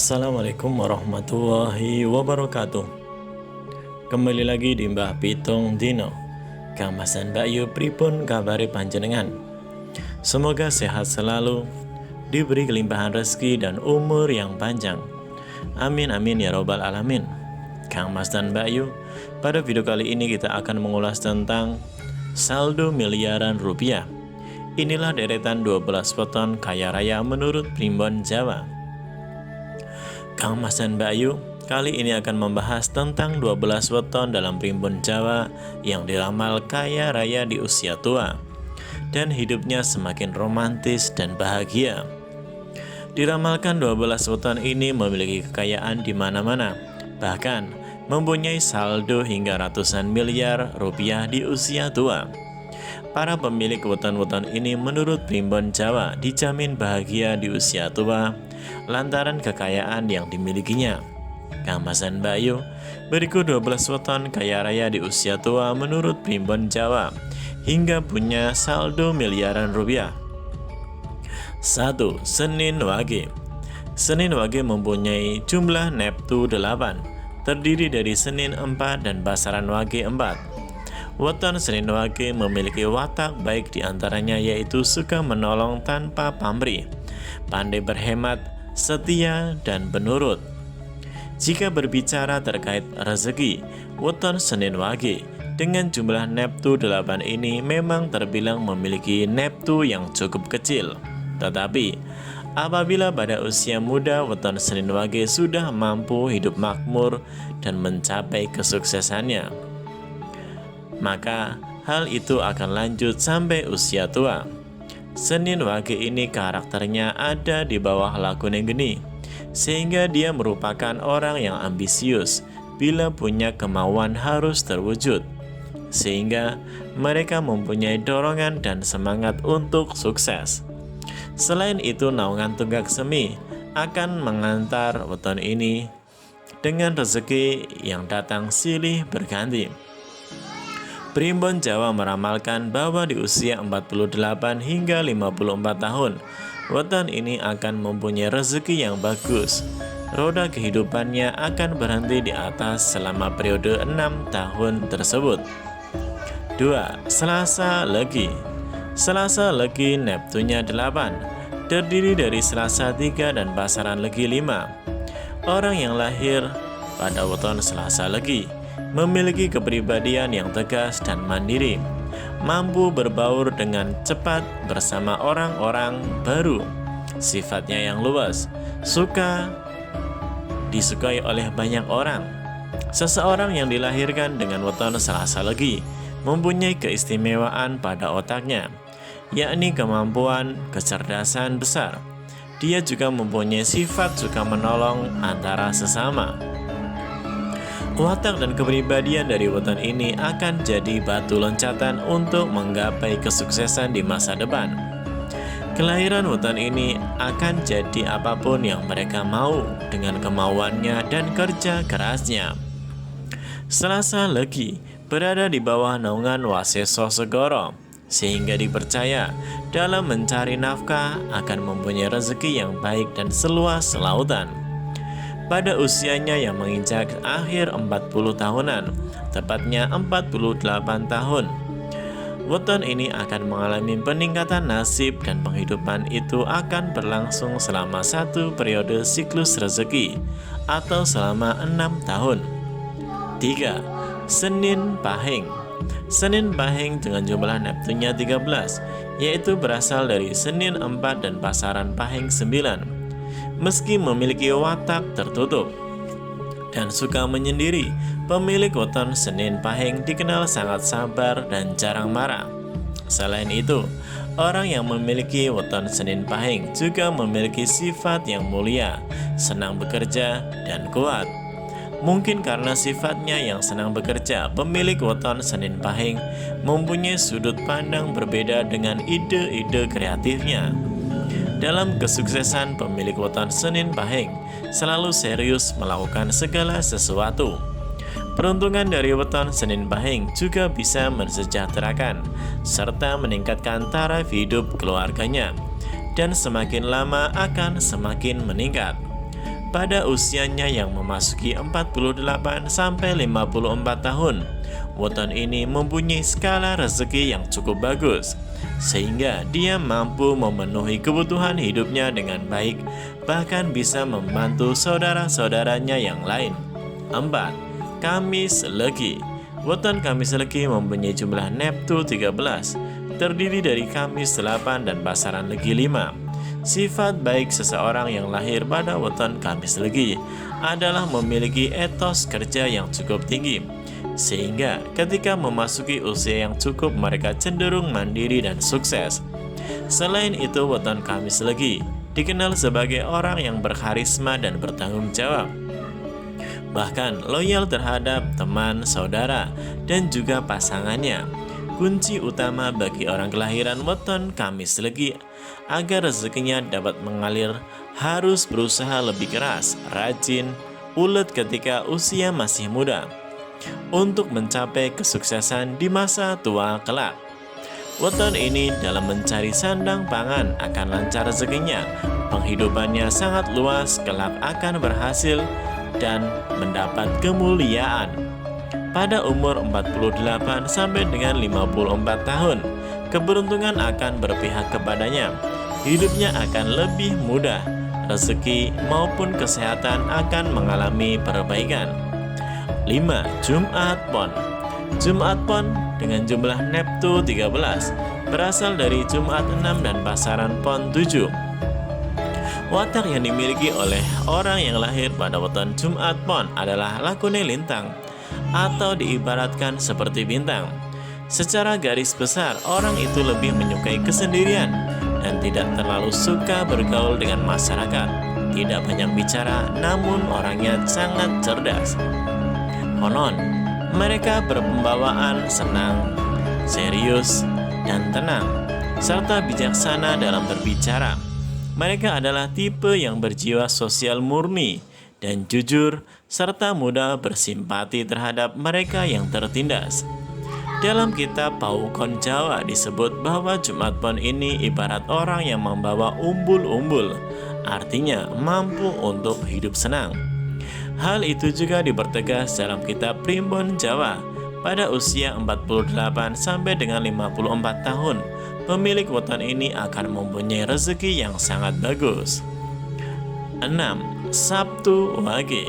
Assalamualaikum warahmatullahi wabarakatuh. Kembali lagi di Mbah Pitung Dino. Kang Mas dan Mbak Yu pripun kabari panjenengan? Semoga sehat selalu, diberi kelimpahan rezeki dan umur yang panjang. Amin amin ya robbal alamin. Kang Mas dan Mbak Yu, pada video kali ini kita akan mengulas tentang saldo miliaran rupiah. Inilah deretan 12 weton kaya raya menurut Primbon Jawa. Kang Mas dan Mbak Yu kali ini akan membahas tentang 12 weton dalam Primbon Jawa yang diramal kaya raya di usia tua dan hidupnya semakin romantis dan bahagia. Diramalkan 12 weton ini memiliki kekayaan di mana-mana, bahkan mempunyai saldo hingga ratusan miliar rupiah di usia tua. Para pemilik weton-weton ini menurut Primbon Jawa dijamin bahagia di usia tua lantaran kekayaan yang dimilikinya. Kang Mas dan Mbak Yu, berikut 12 weton kaya raya di usia tua menurut Primbon Jawa hingga punya saldo miliaran rupiah. 1. Senin Wage. Senin Wage mempunyai jumlah neptu 8, terdiri dari Senin 4 dan Basaran Wage 4. Weton Senin Wage memiliki watak baik diantaranya yaitu suka menolong tanpa pamrih, pandai berhemat, setia, dan penurut. Jika berbicara terkait rezeki, weton Senin Wage dengan jumlah neptu 8 ini memang terbilang memiliki neptu yang cukup kecil. Tetapi, apabila pada usia muda weton Senin Wage sudah mampu hidup makmur dan mencapai kesuksesannya, maka hal itu akan lanjut sampai usia tua. Senin Wage ini karakternya ada di bawah lakune geni, sehingga dia merupakan orang yang ambisius bila punya kemauan harus terwujud, sehingga mereka mempunyai dorongan dan semangat untuk sukses. Selain itu, naungan tunggak semi akan mengantar weton ini dengan rezeki yang datang silih berganti. Primbon Jawa meramalkan bahwa di usia 48 hingga 54 tahun, weton ini akan mempunyai rezeki yang bagus. Roda kehidupannya akan berhenti di atas selama periode 6 tahun tersebut. 2. Selasa Legi. Selasa Legi neptunya 8, terdiri dari Selasa 3 dan Basaran Legi 5. Orang yang lahir pada weton Selasa Legi memiliki kepribadian yang tegas dan mandiri, mampu berbaur dengan cepat bersama orang-orang baru, sifatnya yang luas, suka disukai oleh banyak orang. Seseorang yang dilahirkan dengan weton Selasa Legi mempunyai keistimewaan pada otaknya, yakni kemampuan kecerdasan besar. Dia juga mempunyai sifat suka menolong antara sesama. Watak dan kepribadian dari weton ini akan jadi batu loncatan untuk menggapai kesuksesan di masa depan. Kelahiran weton ini akan jadi apapun yang mereka mau dengan kemauannya dan kerja kerasnya. Selasa Legi berada di bawah naungan Waseso Segoro, sehingga dipercaya dalam mencari nafkah akan mempunyai rezeki yang baik dan seluas lautan. Pada usianya yang menginjak akhir 40 tahunan, tepatnya 48 tahun, weton ini akan mengalami peningkatan nasib dan penghidupan itu akan berlangsung selama satu periode siklus rezeki atau selama 6 tahun. 3. Senin Pahing. Senin Pahing dengan jumlah neptunya 13, yaitu berasal dari Senin 4 dan Basaran Pahing 9. Meski memiliki watak tertutup dan suka menyendiri, pemilik weton Senin Pahing dikenal sangat sabar dan jarang marah. Selain itu, orang yang memiliki weton Senin Pahing juga memiliki sifat yang mulia, senang bekerja, dan kuat. Mungkin karena sifatnya yang senang bekerja, pemilik weton Senin Pahing mempunyai sudut pandang berbeda dengan ide-ide kreatifnya. Dalam kesuksesan, pemilik weton Senin Pahing selalu serius melakukan segala sesuatu. Peruntungan dari weton Senin Pahing juga bisa mensejahterakan serta meningkatkan taraf hidup keluarganya, dan semakin lama akan semakin meningkat. pada usianya yang memasuki 48 sampai 54 tahun. Weton ini mempunyai skala rezeki yang cukup bagus, sehingga dia mampu memenuhi kebutuhan hidupnya dengan baik, bahkan bisa membantu saudara-saudaranya yang lain. 4. Kamis Legi. Weton Kamis Legi mempunyai jumlah neptu 13, terdiri dari Kamis 8 dan pasaran Legi 5. Sifat baik seseorang yang lahir pada weton Kamis Legi adalah memiliki etos kerja yang cukup tinggi, sehingga ketika memasuki usia yang cukup mereka cenderung mandiri dan sukses. Selain itu, weton Kamis Legi dikenal sebagai orang yang berkarisma dan bertanggung jawab, bahkan loyal terhadap teman, saudara, dan juga pasangannya. Kunci utama bagi orang kelahiran weton Kamis Legi agar rezekinya dapat mengalir harus berusaha lebih keras, rajin, ulet ketika usia masih muda untuk mencapai kesuksesan di masa tua kelak. Weton ini dalam mencari sandang pangan akan lancar rezekinya, penghidupannya sangat luas, kelak akan berhasil dan mendapat kemuliaan. Pada umur 48 sampai dengan 54 tahun, keberuntungan akan berpihak kepadanya. Hidupnya akan lebih mudah, rezeki maupun kesehatan akan mengalami perbaikan. 5. Jumat Pon. Jumat Pon dengan jumlah neptu 13 berasal dari Jumat 6 dan pasaran Pon 7. Watak yang dimiliki oleh orang yang lahir pada weton Jumat Pon adalah lakune lintang atau diibaratkan seperti bintang. Secara garis besar, orang itu lebih menyukai kesendirian dan tidak terlalu suka bergaul dengan masyarakat. Tidak banyak bicara, namun orangnya sangat cerdas. Konon, mereka berpembawaan senang, serius, dan tenang, serta bijaksana dalam berbicara. Mereka adalah tipe yang berjiwa sosial murni dan jujur, serta mudah bersimpati terhadap mereka yang tertindas. Dalam kitab Paukon Jawa disebut bahwa Jumat Pon ini ibarat orang yang membawa umbul-umbul, artinya mampu untuk hidup senang. Hal itu juga dipertegas dalam kitab Primbon Jawa. Pada usia 48 sampai dengan 54 tahun, pemilik weton ini akan mempunyai rezeki yang sangat bagus. 6. Sabtu Wage.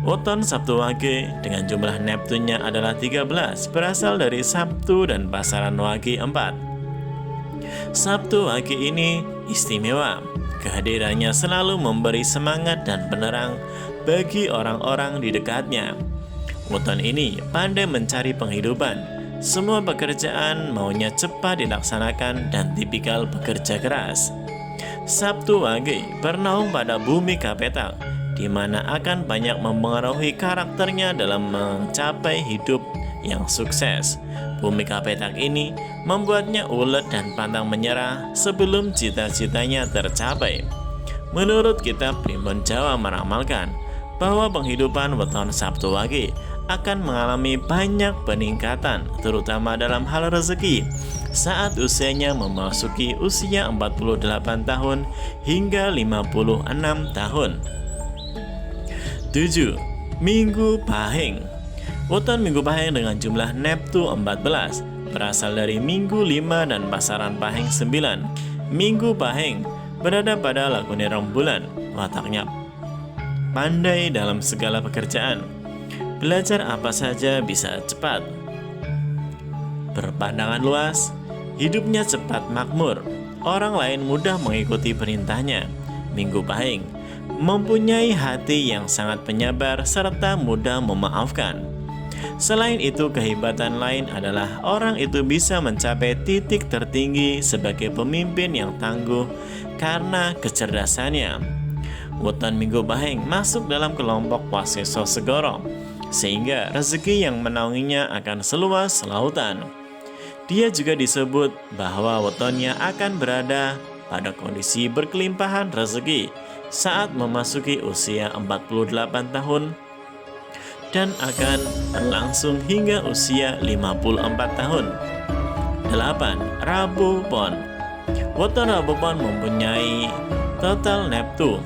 Weton Sabtu Wage dengan jumlah neptunya adalah 13, berasal dari Sabtu dan pasaran Wage 4. Sabtu Wage ini istimewa. Kehadirannya selalu memberi semangat dan penerang bagi orang-orang di dekatnya. Weton ini pandai mencari penghidupan. Semua pekerjaan maunya cepat dilaksanakan dan tipikal pekerja keras. Sabtu Wage bernaung pada bumi Kapetak, di mana akan banyak mempengaruhi karakternya dalam mencapai hidup yang sukses. Bumi Kapetak ini membuatnya ulet dan pantang menyerah sebelum cita-citanya tercapai. Menurut kitab Primbon Jawa meramalkan bahwa penghidupan weton Sabtu Wage akan mengalami banyak peningkatan, terutama dalam hal rezeki, saat usianya memasuki usia 48 tahun hingga 56 tahun. 7. Minggu Pahing. Weton Minggu Pahing dengan jumlah neptu 14 berasal dari Minggu 5 dan pasaran Pahing 9. Minggu Pahing berada pada lakune rembulan. Wataknya pandai dalam segala pekerjaan. Belajar apa saja bisa cepat. Berpandangan luas, hidupnya cepat makmur. Orang lain mudah mengikuti perintahnya. Minggu Pahing mempunyai hati yang sangat penyabar serta mudah memaafkan. Selain itu, kehebatan lain adalah orang itu bisa mencapai titik tertinggi sebagai pemimpin yang tangguh karena kecerdasannya. Weton Minggu Pahing masuk dalam kelompok Waseso Segoro, sehingga rezeki yang menaunginya akan seluas lautan. Dia juga disebut bahwa wetonnya akan berada pada kondisi berkelimpahan rezeki saat memasuki usia 48 tahun dan akan berlangsung hingga usia 54 tahun. 8. Rabu Pon. Weton Rabu Pon mempunyai total neptu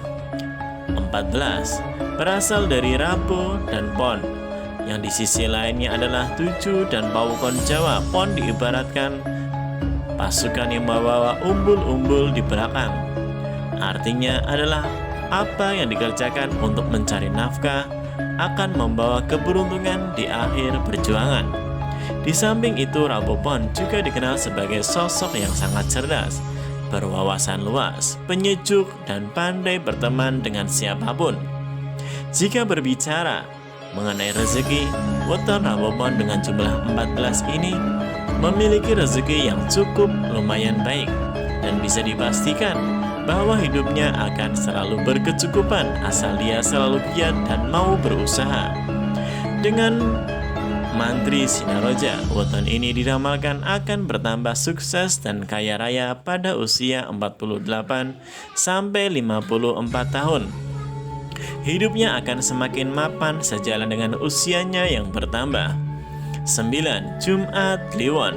14 berasal dari Rabu dan Pon, yang di sisi lainnya adalah 7 dan Pawukon Jawa. Pon diibaratkan pasukan yang membawa umbul-umbul di belakang. Artinya adalah apa yang dikerjakan untuk mencari nafkah akan membawa keberuntungan di akhir perjuangan. Di samping itu, Rabu Pon juga dikenal sebagai sosok yang sangat cerdas, berwawasan luas, penyejuk, dan pandai berteman dengan siapapun. Jika berbicara mengenai rezeki, weton Rabu Pon dengan jumlah 14 ini memiliki rezeki yang cukup lumayan baik, dan bisa dipastikan bahwa hidupnya akan selalu berkecukupan asal dia selalu giat dan mau berusaha. Dengan mantri Sinaroja, weton ini diramalkan akan bertambah sukses dan kaya raya pada usia 48 sampai 54 tahun. Hidupnya akan semakin mapan sejalan dengan usianya yang bertambah. 9. Jumat Kliwon.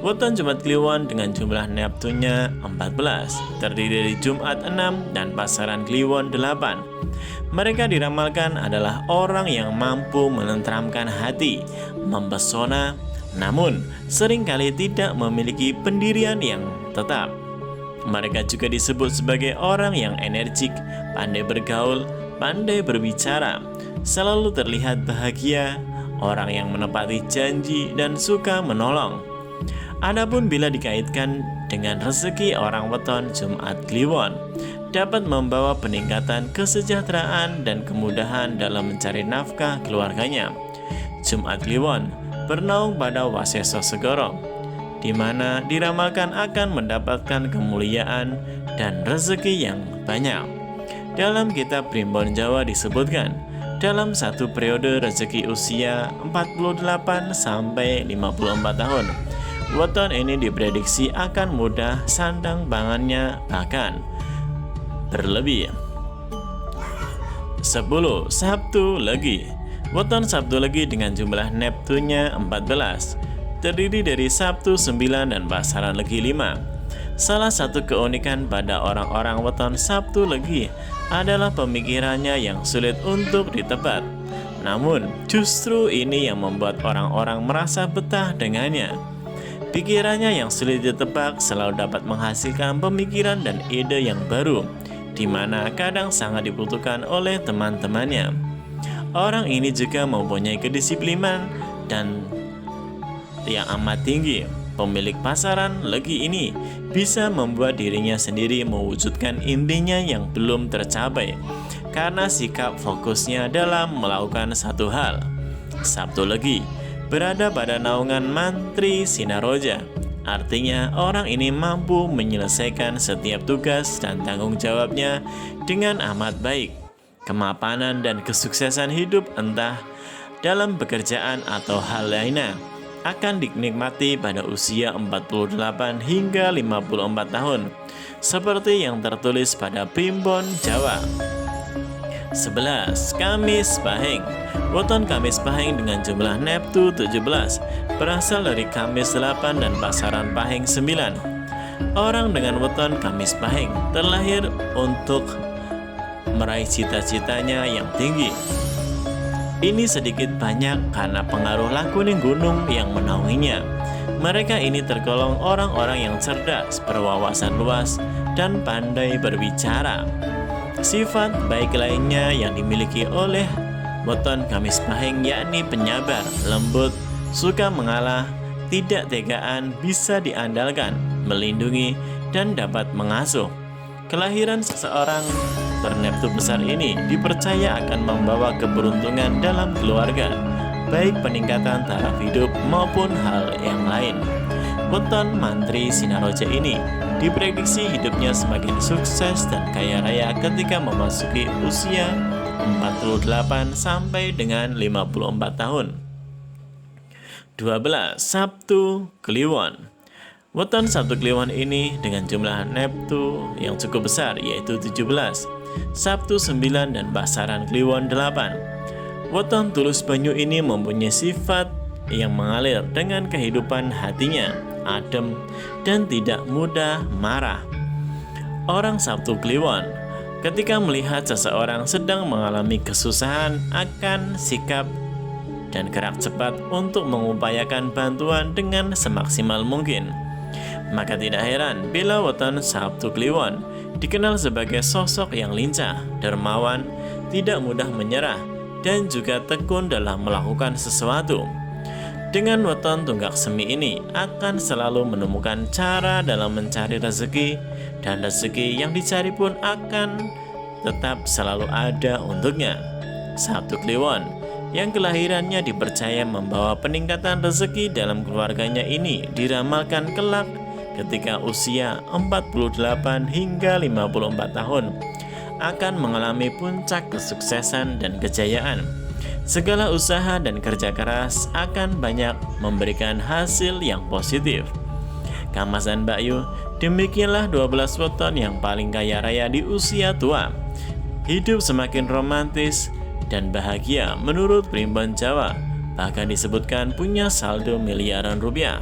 Weton Jumat Kliwon dengan jumlah Neptunnya 14 terdiri dari Jumat 6 dan pasaran Kliwon 8. Mereka diramalkan adalah orang yang mampu menenteramkan hati, mempesona, namun seringkali tidak memiliki pendirian yang tetap. Mereka juga disebut sebagai orang yang energik, pandai bergaul, pandai berbicara, selalu terlihat bahagia, orang yang menepati janji dan suka menolong. Adapun bila dikaitkan dengan rezeki orang weton Jumat Kliwon, dapat membawa peningkatan kesejahteraan dan kemudahan dalam mencari nafkah keluarganya. Jumat Kliwon bernaung pada Waseso Segoro, di mana diramalkan akan mendapatkan kemuliaan dan rezeki yang banyak. Dalam kitab Primbon Jawa disebutkan, dalam satu periode rezeki usia 48 sampai 54 tahun, weton ini diprediksi akan mudah sandang pangannya bahkan berlebih. 10. Sabtu Legi. Weton Sabtu Legi dengan jumlah Neptunnya 14 terdiri dari Sabtu 9 dan pasaran Legi 5. Salah satu keunikan pada orang-orang weton Sabtu Legi adalah pemikirannya yang sulit untuk ditebak. Namun justru ini yang membuat orang-orang merasa betah dengannya. Pikirannya yang sulit ditebak selalu dapat menghasilkan pemikiran dan ide yang baru, di mana kadang sangat dibutuhkan oleh teman-temannya. Orang ini juga mempunyai kedisiplinan dan yang amat tinggi. Pemilik pasaran Legi ini bisa membuat dirinya sendiri mewujudkan impiannya yang belum tercapai karena sikap fokusnya dalam melakukan satu hal. Sabtu Legi berada pada naungan mantri Sinaroja. Artinya orang ini mampu menyelesaikan setiap tugas dan tanggung jawabnya dengan amat baik. Kemapanan dan kesuksesan hidup entah dalam pekerjaan atau hal lainnya akan dinikmati pada usia 48 hingga 54 tahun, seperti yang tertulis pada Primbon Jawa. 11. Kamis Pahing. Weton Kamis Pahing dengan jumlah Neptu 17 berasal dari Kamis 8 dan pasaran Pahing 9. Orang dengan weton Kamis Pahing terlahir untuk meraih cita-citanya yang tinggi. Ini sedikit banyak karena pengaruh lakuning gunung yang menaunginya. Mereka ini tergolong orang-orang yang cerdas, berwawasan luas, dan pandai berbicara. Sifat baik lainnya yang dimiliki oleh weton Kamis Pahing yakni penyabar, lembut, suka mengalah, tidak tegaan, bisa diandalkan, melindungi, dan dapat mengasuh. Kelahiran seseorang berneptu besar ini dipercaya akan membawa keberuntungan dalam keluarga, baik peningkatan taraf hidup maupun hal yang lain. Weton mantri Sinaroja ini diprediksi hidupnya semakin sukses dan kaya raya ketika memasuki usia 48 sampai dengan 54 tahun. 12. Sabtu Kliwon. Weton Sabtu Kliwon ini dengan jumlah Neptu yang cukup besar yaitu 17, Sabtu 9 dan pasaran Kliwon 8. Weton Tulus Banyu ini mempunyai sifat yang mengalir dengan kehidupan hatinya, adem dan tidak mudah marah. Orang Sabtu Kliwon Ketika melihat seseorang sedang mengalami kesusahan, akan sikap dan gerak cepat untuk mengupayakan bantuan dengan semaksimal mungkin. Maka tidak heran bila weton Sabtu Kliwon dikenal sebagai sosok yang lincah, dermawan, tidak mudah menyerah, dan juga tekun dalam melakukan sesuatu. Dengan weton Tunggak Semi ini akan selalu menemukan cara dalam mencari rezeki, dan rezeki yang dicari pun akan tetap selalu ada untuknya. Sabtu Kliwon yang kelahirannya dipercaya membawa peningkatan rezeki dalam keluarganya ini diramalkan kelak ketika usia 48 hingga 54 tahun akan mengalami puncak kesuksesan dan kejayaan. Segala usaha dan kerja keras akan banyak memberikan hasil yang positif. Kamasan Mbak Yu, demikianlah 12 weton yang paling kaya raya di usia tua. Hidup semakin romantis dan bahagia menurut Primbon Jawa, bahkan disebutkan punya saldo miliaran rupiah.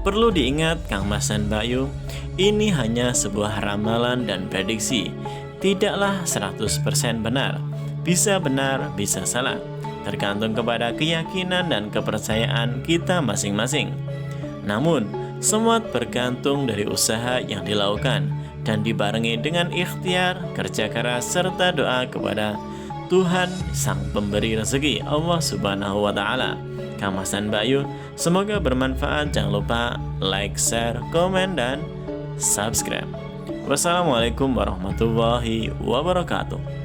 Perlu diingat Kang Mas dan Mbak Yu, ini hanya sebuah ramalan dan prediksi, tidaklah 100% benar. Bisa benar, bisa salah, tergantung kepada keyakinan dan kepercayaan kita masing-masing. Namun, semua bergantung dari usaha yang dilakukan dan dibarengi dengan ikhtiar, kerja keras, serta doa kepada Tuhan Sang Pemberi Rezeki, Allah Subhanahu wa Ta'ala. Kang Mas dan Mbak Yu, semoga bermanfaat. Jangan lupa like, share, komen, dan subscribe. Wassalamualaikum warahmatullahi wabarakatuh.